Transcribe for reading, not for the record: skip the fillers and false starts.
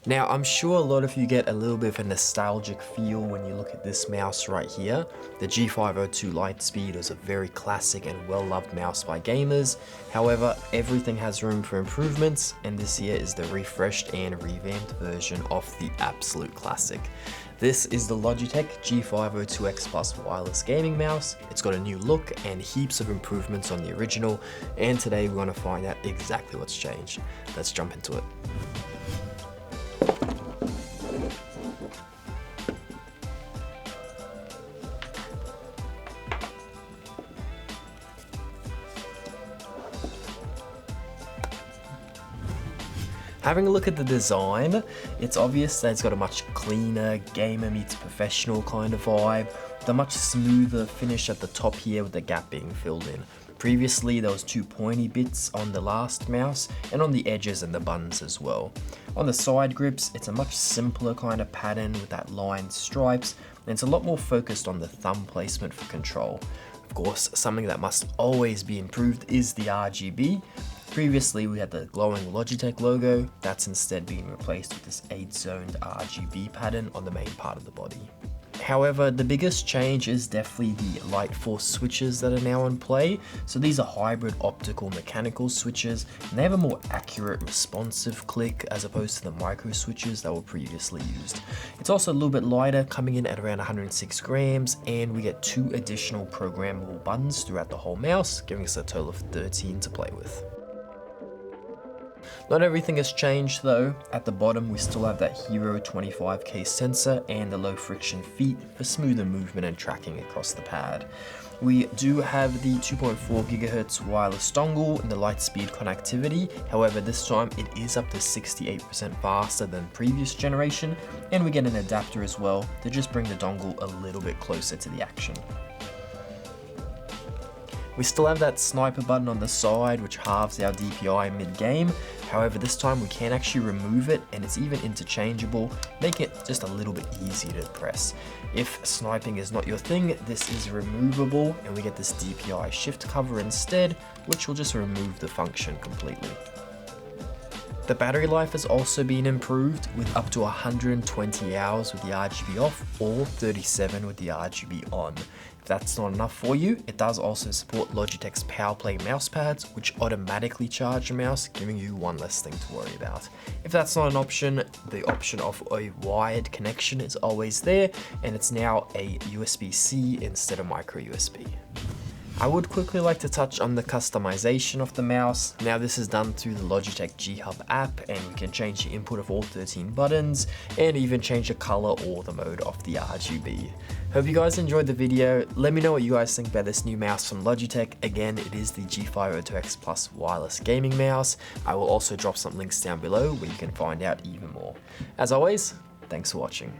Now, I'm sure a lot of you get a little bit of a nostalgic feel when you look at this mouse right here. The G502 Lightspeed is a very classic and well-loved mouse by gamers. However, everything has room for improvements, and this here is the refreshed and revamped version of the absolute classic. This is the Logitech G502X Plus wireless gaming mouse. It's got a new look and heaps of improvements on the original, and today we're going to find out exactly what's changed. Let's jump into it. Having a look at the design, it's obvious that it's got a much cleaner, gamer meets professional kind of vibe, with a much smoother finish at the top here with the gap being filled in. Previously, there was two pointy bits on the last mouse, and on the edges and the buttons as well. On the side grips, it's a much simpler kind of pattern with that lined stripes, and it's a lot more focused on the thumb placement for control. Of course, something that must always be improved is the RGB. Previously, we had the glowing Logitech logo. That's instead being replaced with this 8-zoned RGB pattern on the main part of the body. However, the biggest change is definitely the Lightforce switches that are now in play. So these are hybrid optical-mechanical switches, and they have a more accurate, responsive click as opposed to the micro switches that were previously used. It's also a little bit lighter, coming in at around 106 grams, and we get 2 additional programmable buttons throughout the whole mouse, giving us a total of 13 to play with. Not everything has changed though. At the bottom we still have that Hero 25K sensor and the low friction feet for smoother movement and tracking across the pad. We do have the 2.4 GHz wireless dongle and the Lightspeed Connectivity. However, this time it is up to 68% faster than previous generation, and we get an adapter as well to just bring the dongle a little bit closer to the action. We still have that sniper button on the side which halves our DPI mid-game. However, this time we can actually remove it, and it's even interchangeable, making it just a little bit easier to press. If sniping is not your thing, this is removable, and we get this DPI-Shift cover instead, which will just remove the function completely. The battery life has also been improved with up to 120 hours with the RGB off or 37 with the RGB on. If that's not enough for you, it does also support Logitech's Powerplay mouse pads, which automatically charge the mouse, giving you one less thing to worry about. If that's not an option, the option of a wired connection is always there, and it's now a USB-C instead of micro USB. I would quickly like to touch on the customization of the mouse. Now this is done through the Logitech G Hub app, and we can change the input of all 13 buttons and even change the color or the mode of the RGB. Hope you guys enjoyed the video. Let me know what you guys think about this new mouse from Logitech. Again, it is the G502X Plus wireless gaming mouse. I will also drop some links down below where you can find out even more. As always, thanks for watching.